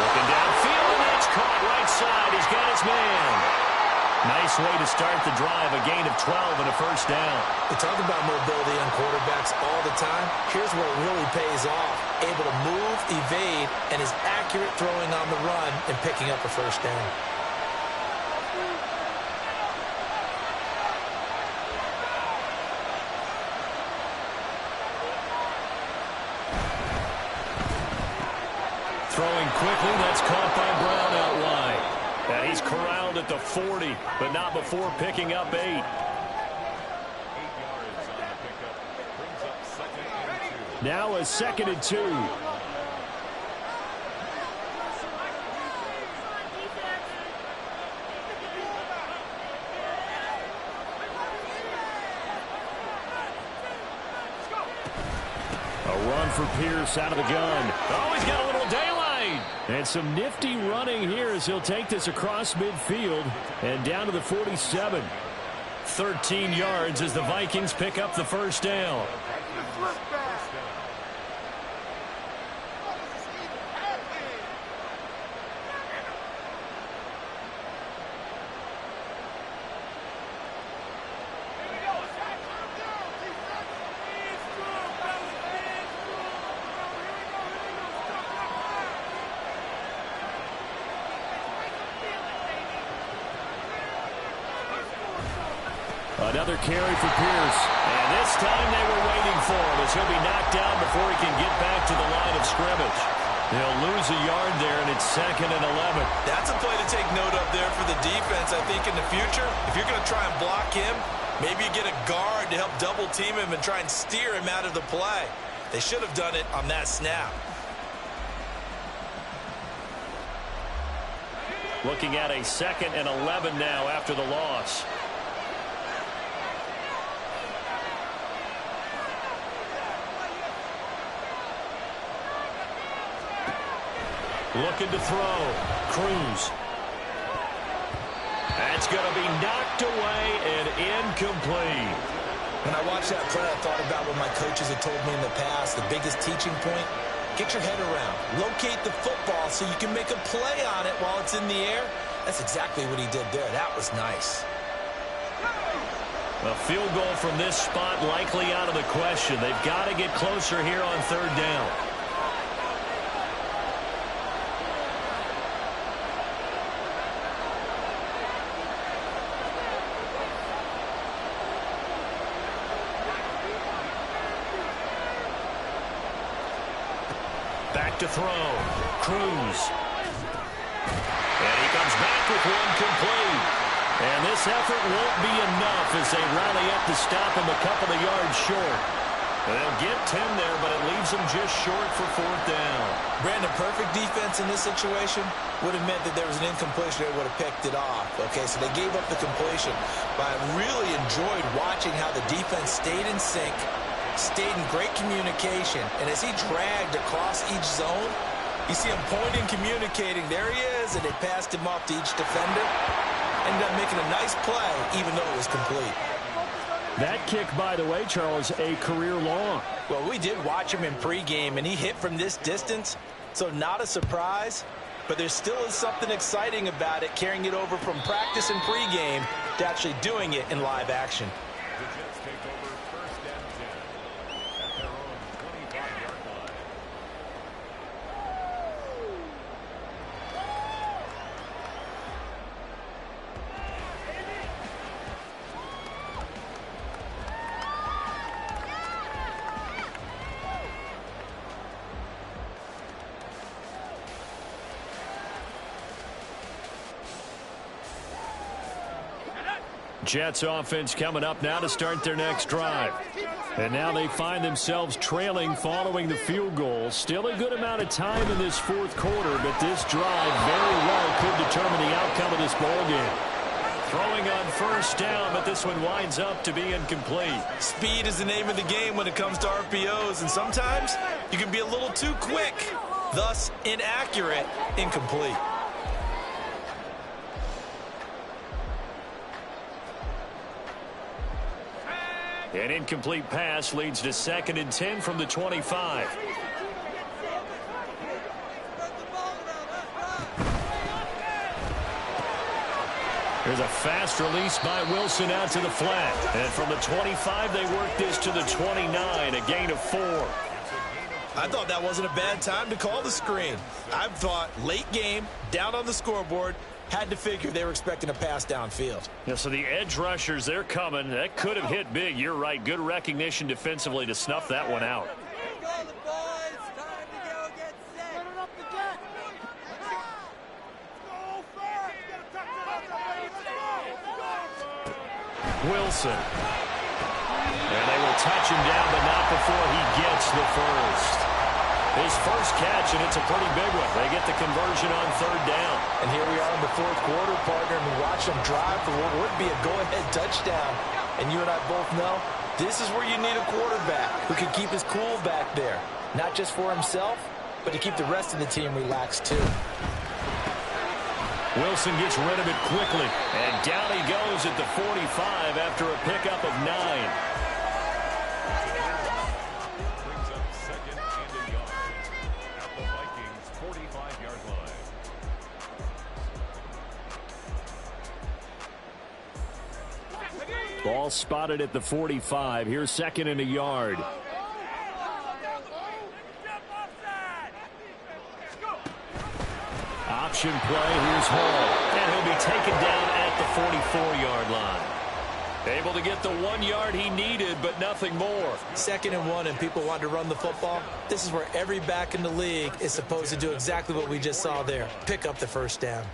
Looking downfield, and that's caught right side. He's got his man. Nice way to start the drive. A gain of 12 and a first down. We talk about mobility on quarterbacks all the time. Here's where it really pays off. Able to move, evade, and is accurate throwing on the run and picking up a first down. Throwing quickly, that's caught by Brown out wide. And he's corralled at the 40, but not before picking up 8. 8 yards on the pickup. Brings up second and 2. Now a second and 2. A run for Pierce out of the gun. Oh, he's got a little daylight. And some nifty running here as he'll take this across midfield and down to the 47. 13 yards as the Vikings pick up the first down. Another carry for Pierce. And this time they were waiting for him as he'll be knocked down before he can get back to the line of scrimmage. They'll lose a yard there, and it's second and 11. That's a play to take note of there for the defense. I think in the future, if you're going to try and block him, maybe you get a guard to help double team him and try and steer him out of the play. They should have done it on that snap. Looking at a second and 11 now after the loss. Looking to throw. Cruz. That's going to be knocked away and incomplete. When I watched that play, I thought about what my coaches had told me in the past. The biggest teaching point, get your head around. Locate the football so you can make a play on it while it's in the air. That's exactly what he did there. That was nice. A field goal from this spot likely out of the question. They've got to get closer here on third down. Back to throw. Cruz. And he comes back with one complete. And this effort won't be enough as they rally up to stop him a couple of yards short. They'll get 10 there, but it leaves them just short for fourth down. Brandon, perfect defense in this situation would have meant that there was an incompletion. They would have picked it off. Okay, so they gave up the completion. But I really enjoyed watching how the defense stayed in sync, stayed in great communication. And as he dragged across each zone, you see him pointing, communicating. There he is, and they passed him off to each defender. Ended up making a nice play, even though it was complete. That kick, by the way, Charles, a career long. Well, we did watch him in pregame, and he hit from this distance, so not a surprise. But there still is something exciting about it, carrying it over from practice and pregame to actually doing it in live action. The Jets take over first and 10 at their own 25-yard line. Jets offense coming up now to start their next drive. And now they find themselves trailing following the field goal. Still a good amount of time in this fourth quarter, but this drive very well could determine the outcome of this ballgame. Throwing on first down, but this one winds up to be incomplete. Speed is the name of the game when it comes to RPOs, and sometimes you can be a little too quick, thus inaccurate, incomplete. An incomplete pass leads to 2nd and 10 from the 25. There's a fast release by Wilson out to the flat. And from the 25, they work this to the 29, a gain of 4. I thought that wasn't a bad time to call the screen. I thought late game, down on the scoreboard, had to figure they were expecting a pass downfield. Yeah, so the edge rushers, they're coming. That could have hit big. You're right. Good recognition defensively to snuff that one out. Wilson. And they will touch him down, but not before he gets the first. His first catch, and it's a pretty big one. They get the conversion on third down. And here we are in the fourth quarter, partner, and we watch them drive for what would be a go-ahead touchdown. And you and I both know this is where you need a quarterback who can keep his cool back there. Not just for himself, but to keep the rest of the team relaxed too. Wilson gets rid of it quickly. And down he goes at the 45 after a pickup of 9. Brings up 2nd and a yard at the Vikings' 45-yard line. Ball spotted at the 45. Here's 2nd and a yard. Option play. Here's Hall. And he'll be taken down at the 44-yard line. Able to get the 1 yard he needed, but nothing more. 2nd and 1, and people want to run the football. This is where every back in the league is supposed to do exactly what we just saw there. Pick up the first down.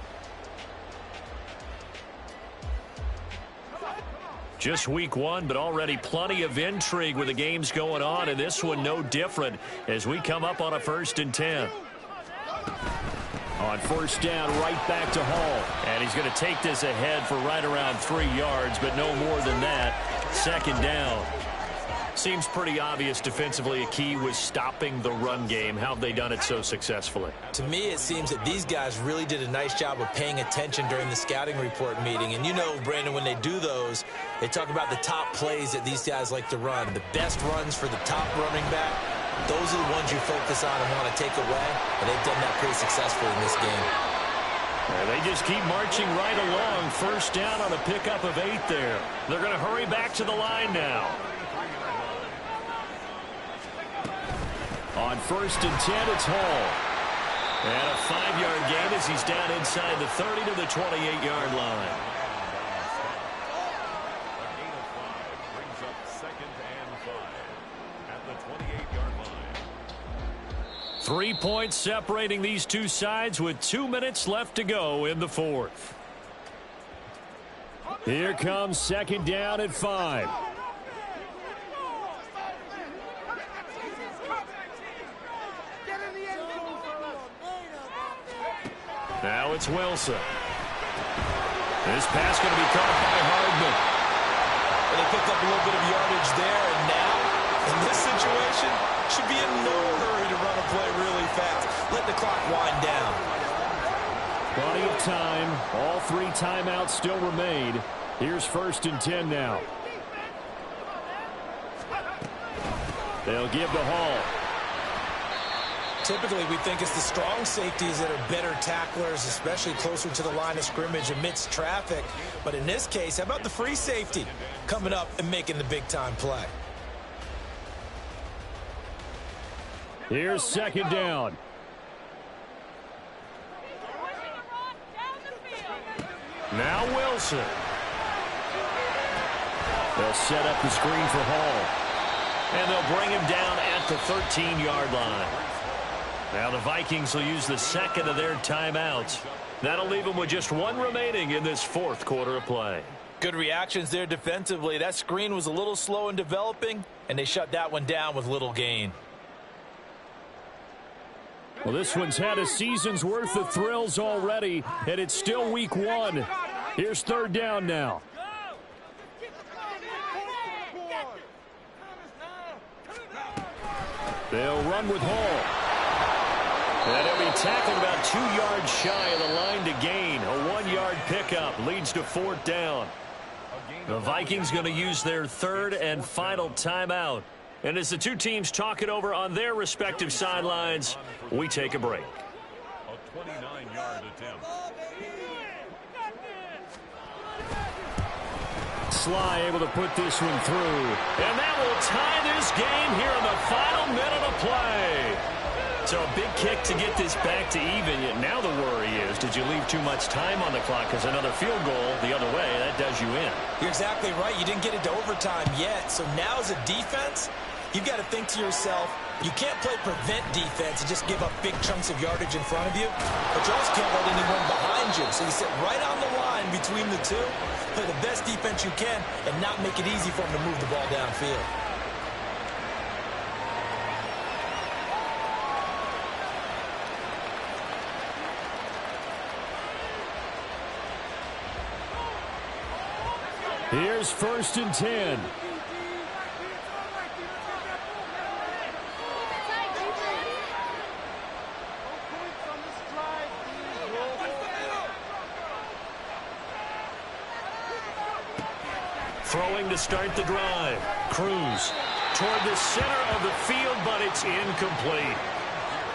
Just week 1, but already plenty of intrigue with the games going on, and this one no different as we come up on a 1st and 10. On first down, right back to Hall. And he's going to take this ahead for right around 3 yards, but no more than that. 2nd down. Seems pretty obvious defensively a key was stopping the run game. How have they done it so successfully? To me, it seems that these guys really did a nice job of paying attention during the scouting report meeting. And you know, Brandon, when they do those, they talk about the top plays that these guys like to run. The best runs for the top running back. Those are the ones you focus on and want to take away, and they've done that pretty successfully in this game. And they just keep marching right along. First down on a pickup of 8 there. They're going to hurry back to the line now. On 1st and 10, it's Hall. And a 5-yard gain as he's down inside the 30 to the 28-yard line. A gain of 5 brings up 2nd and 5 at the 28-yard line. 3 points separating these two sides with 2 minutes left to go in the 4th. Here comes 2nd down at 5. Now it's Wilson. This pass going to be caught by Hardman. And they picked up a little bit of yardage there, and now, in this situation, should be in no hurry to run a play really fast. Let the clock wind down. Plenty of time. All 3 timeouts still remain. Here's 1st and 10 now. They'll give to Hall. Typically, we think it's the strong safeties that are better tacklers, especially closer to the line of scrimmage amidst traffic. But in this case, how about the free safety coming up and making the big-time play? Here's 2nd down. Now Wilson. They'll set up the screen for Hall. And they'll bring him down at the 13-yard line. Now the Vikings will use the 2nd of their timeouts. That'll leave them with just 1 remaining in this 4th quarter of play. Good reactions there defensively. That screen was a little slow in developing, and they shut that one down with little gain. Well, this one's had a season's worth of thrills already, and it's still week 1. Here's 3rd down now. They'll run with Hall. And he'll be tackled about 2 yards shy of the line to gain. A 1-yard pickup leads to 4th down. The Vikings going to use their 3rd and final timeout. And as the two teams talk it over on their respective sidelines, we take a break. A 29-yard attempt. Sly able to put this one through. And that will tie this game here in the final minute of play. So a big kick to get this back to even. Yet now the worry is, did you leave too much time on the clock? Because another field goal the other way, that does you in. You're exactly right. You didn't get it to overtime yet. So now as a defense, you've got to think to yourself, you can't play prevent defense and just give up big chunks of yardage in front of you. But you also can't let anyone behind you. So you sit right on the line between the two, play the best defense you can, and not make it easy for them to move the ball downfield. Here's 1st and 10. Throwing to start the drive. Cruz toward the center of the field, but it's incomplete.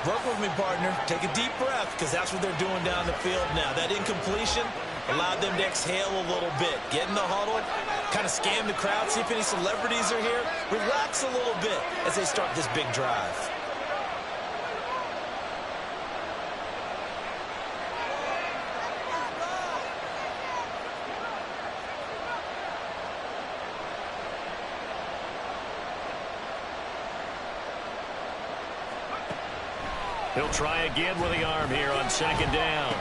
Work with me, partner. Take a deep breath, because that's what they're doing down the field now. That incompletion allowed them to exhale a little bit. Get in the huddle, kind of scan the crowd, see if any celebrities are here. Relax a little bit as they start this big drive. He'll try again with the arm here on 2nd down.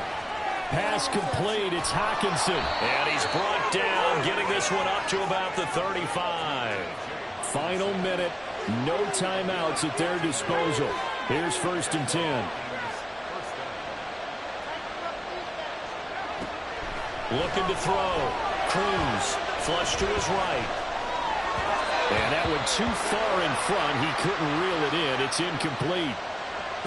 Pass complete. It's Hockenson. And he's brought down, getting this one up to about the 35. Final minute. No timeouts at their disposal. Here's 1st and 10. Looking to throw. Cruz. Flush to his right. And that one too far in front. He couldn't reel it in. It's incomplete.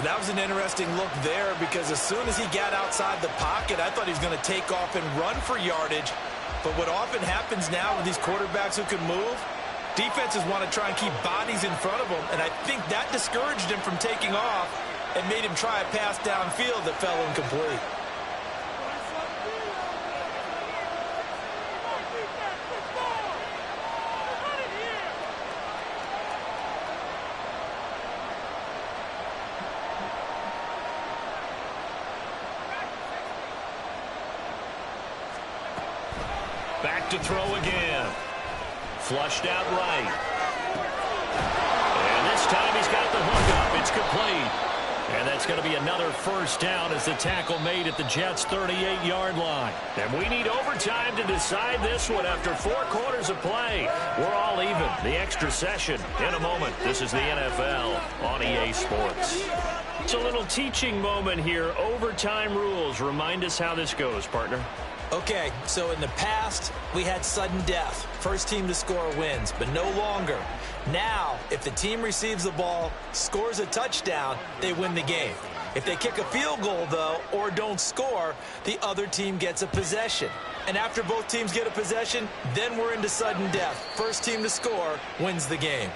That was an interesting look there, because as soon as he got outside the pocket, I thought he was going to take off and run for yardage. But what often happens now with these quarterbacks who can move, defenses want to try and keep bodies in front of them, and I think that discouraged him from taking off and made him try a pass downfield that fell incomplete. Back to throw again. Flushed out right. And this time he's got the hook up. It's complete. And that's going to be another first down as the tackle made at the Jets' 38-yard line. And we need overtime to decide this one after 4 quarters of play. We're all even. The extra session in a moment. This is the NFL on EA Sports. It's a little teaching moment here. Overtime rules. Remind us how this goes, partner. Okay, so in the past, we had sudden death. First team to score wins, but no longer. Now, if the team receives the ball, scores a touchdown, they win the game. If they kick a field goal, though, or don't score, the other team gets a possession. And after both teams get a possession, then we're into sudden death. First team to score wins the game.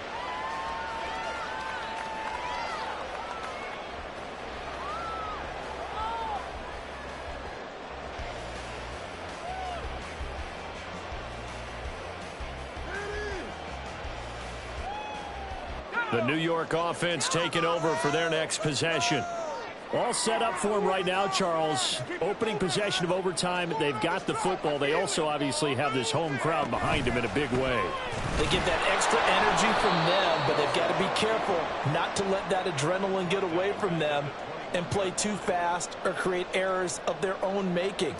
The New York offense taking over for their next possession. All set up for them right now, Charles. Opening possession of overtime. They've got the football. They also obviously have this home crowd behind them in a big way. They get that extra energy from them, but they've got to be careful not to let that adrenaline get away from them and play too fast or create errors of their own making.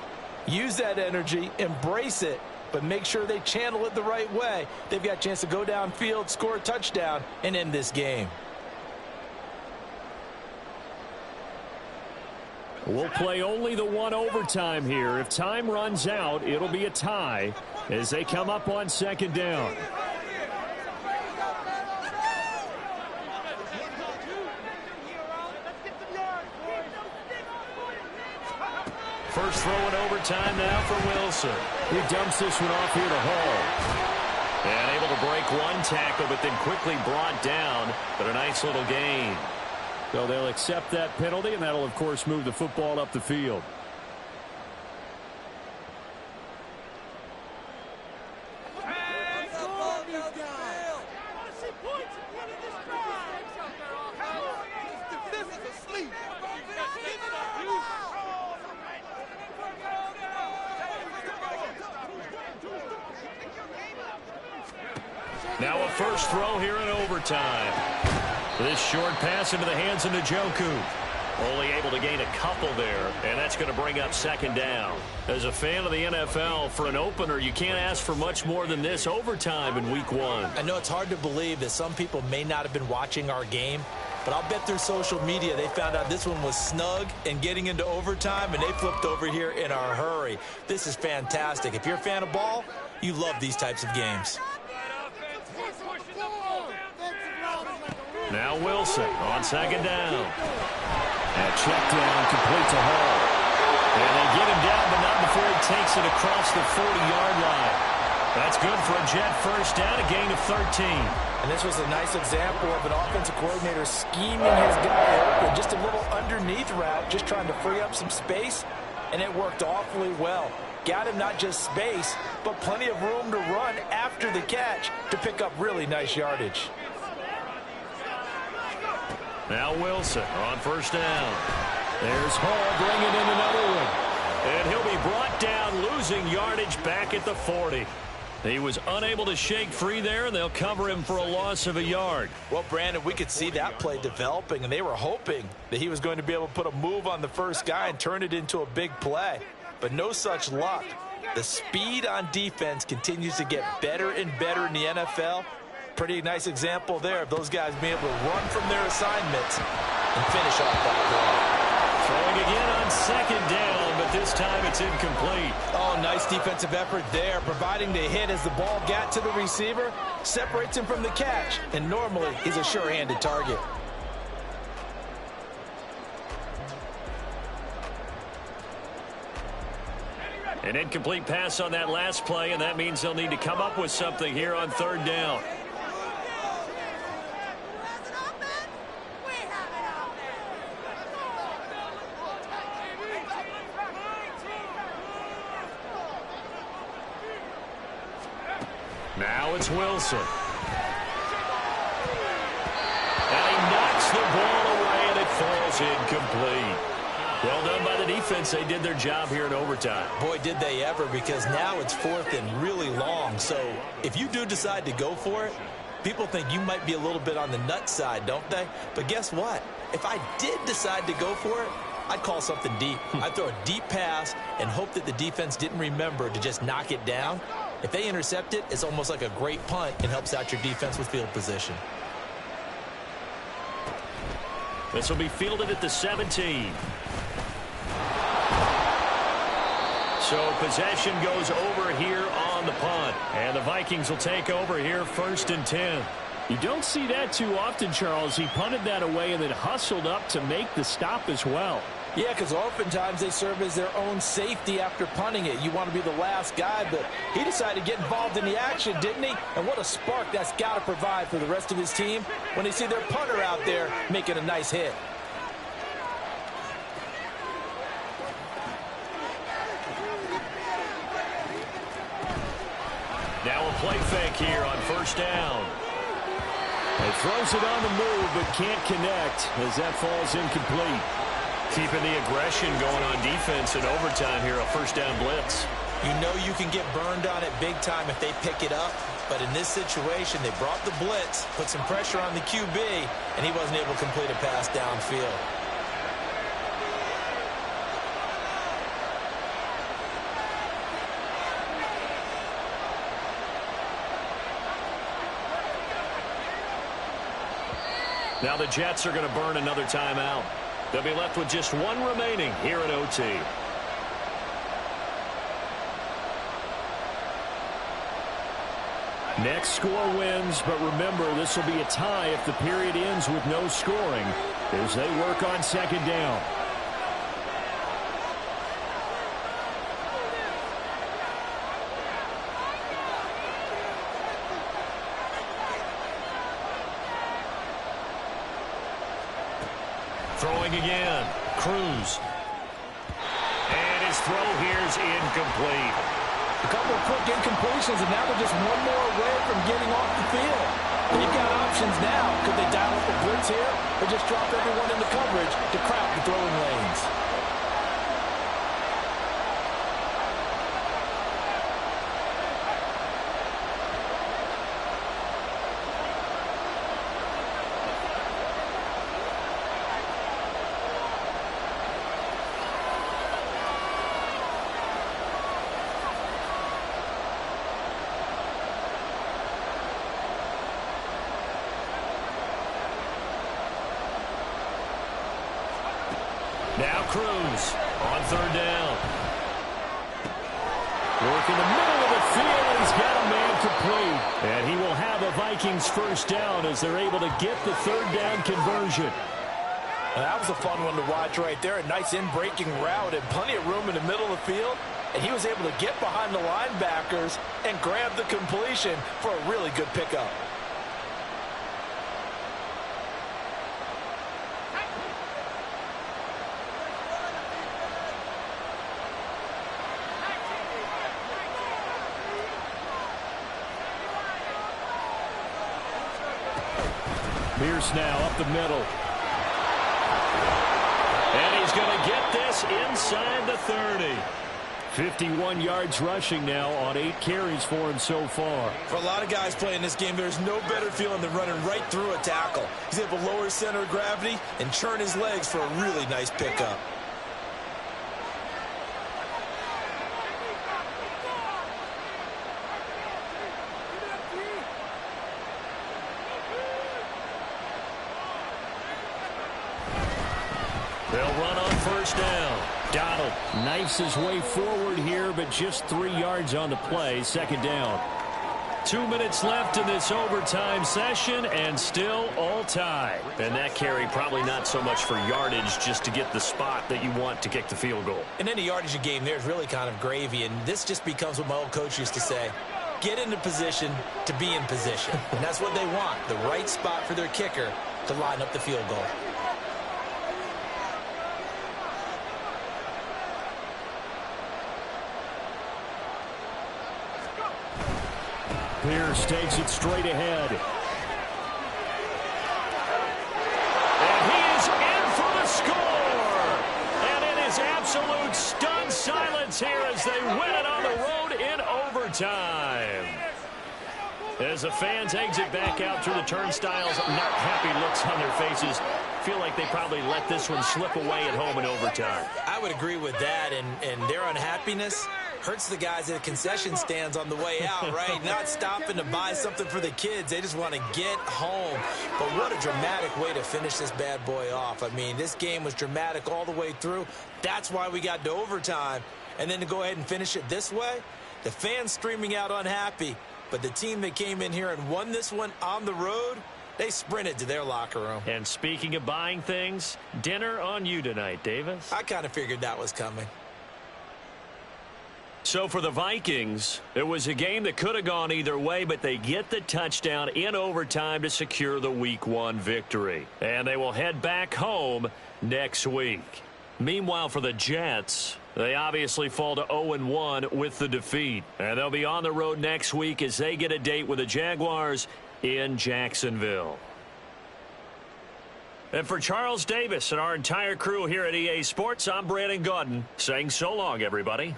Use that energy, embrace it, but make sure they channel it the right way. They've got a chance to go downfield, score a touchdown, and end this game. We'll play only the one overtime here. If time runs out, it'll be a tie as they come up on second down. First throw in overtime now for Wilson. He dumps this one off here to Hall. And able to break one tackle, but then quickly brought down. But a nice little gain. So they'll accept that penalty, and that'll, of course, move the football up the field. Now a first throw here in overtime. This short pass into the hands of Njoku. Only able to gain a couple there, and that's going to bring up second down. As a fan of the NFL, for an opener, you can't ask for much more than this overtime in Week 1. I know it's hard to believe that some people may not have been watching our game, but I'll bet through social media they found out this one was snug and getting into overtime, and they flipped over here in a hurry. This is fantastic. If you're a fan of ball, you love these types of games. Now Wilson on second down. And check down, complete to Hall. And they get him down, but not before he takes it across the 40-yard line. That's good for a Jet first down, a gain of 13. And this was a nice example of an offensive coordinator scheming his guy open. Just a little underneath route, just trying to free up some space, and it worked awfully well. Got him not just space, but plenty of room to run after the catch to pick up really nice yardage. Now Wilson on first down. There's Hall bringing in another one. And he'll be brought down, losing yardage back at the 40. He was unable to shake free there, and they'll cover him for a loss of a yard. Well, Brandon, we could see that play developing, and they were hoping that he was going to be able to put a move on the first guy and turn it into a big play. But no such luck. The speed on defense continues to get better and better in the NFL. Pretty nice example there of those guys being able to run from their assignments and finish off that play. Throwing again on second down, but this time it's incomplete. Oh, nice defensive effort there, providing the hit as the ball got to the receiver, separates him from the catch, and normally he's a sure-handed target. An incomplete pass on that last play, and that means they'll need to come up with something here on third down. Now it's Wilson. And he knocks the ball away, and it falls incomplete. Well done by the defense. They did their job here in overtime. Boy, did they ever, because now it's 4th and really long. So if you do decide to go for it, people think you might be a little bit on the nut side, don't they? But guess what? If I did decide to go for it, I'd call something deep. I'd throw a deep pass and hope that the defense didn't remember to just knock it down. If they intercept it, it's almost like a great punt and helps out your defense with field position. This will be fielded at the 17. So possession goes over here on the punt. And the Vikings will take over here 1st and 10. You don't see that too often, Charles. He punted that away and then hustled up to make the stop as well. Yeah, because oftentimes they serve as their own safety after punting it. You want to be the last guy, but he decided to get involved in the action, didn't he? And what a spark that's got to provide for the rest of his team when they see their punter out there making a nice hit. Now a play fake here on 1st down. He throws it on the move, but can't connect as that falls incomplete. Keeping the aggression going on defense in overtime here, a 1st down blitz. You know you can get burned on it big time if they pick it up. But in this situation, they brought the blitz, put some pressure on the QB, and he wasn't able to complete a pass downfield. Now the Jets are going to burn another timeout. They'll be left with just one remaining here at OT. Next score wins, but remember, this will be a tie if the period ends with no scoring as they work on 2nd down. Throwing again. Cruz. And his throw here is incomplete. A couple of quick incompletions, and now they're just one more away from getting off the field. And you've got options now. Could they dial up the blitz here or just drop everyone into coverage to crowd the throwing lanes? Now Cruz on 3rd down. Work in the middle of the field, and he's got a man complete. And he will have a Vikings 1st down as they're able to get the 3rd down conversion. That was a fun one to watch right there. A nice in-breaking route and plenty of room in the middle of the field. And he was able to get behind the linebackers and grab the completion for a really good pickup. Pierce now up the middle. And he's going to get this inside the 30. 51 yards rushing now on 8 carries for him so far. For a lot of guys playing this game, there's no better feeling than running right through a tackle. He's able to lower his center of gravity and churn his legs for a really nice pickup. They'll run on 1st down. Donald knifes his way forward here, but just 3 yards on the play. 2nd down. 2 minutes left in this overtime session, and still all tied. And that carry probably not so much for yardage, just to get the spot that you want to kick the field goal. In any yardage game, there's really kind of gravy, and this just becomes what my old coach used to say. Get into position to be in position. And that's what they want, the right spot for their kicker to line up the field goal. Pierce takes it straight ahead. And he is in for the score. And it absolute stunned silence here as they win it on the road in overtime. As the fans exit back out through the turnstiles, not happy looks on their faces. Feel like they probably let this one slip away at home in overtime. I would agree with that, and their unhappiness hurts the guys at the concession stands on the way out, right? Not stopping to buy something for the kids. They just want to get home. But what a dramatic way to finish this bad boy off. I mean, this game was dramatic all the way through. That's why we got to overtime. And then to go ahead and finish it this way, the fans streaming out unhappy. But the team that came in here and won this one on the road, they sprinted to their locker room. And speaking of buying things, dinner on you tonight, Davis. I kind of figured that was coming. So for the Vikings, it was a game that could have gone either way, but they get the touchdown in overtime to secure the Week 1 victory. And they will head back home next week. Meanwhile, for the Jets, they obviously fall to 0-1 with the defeat. And they'll be on the road next week as they get a date with the Jaguars in Jacksonville. And for Charles Davis and our entire crew here at EA Sports, I'm Brandon Gaudin saying so long, everybody.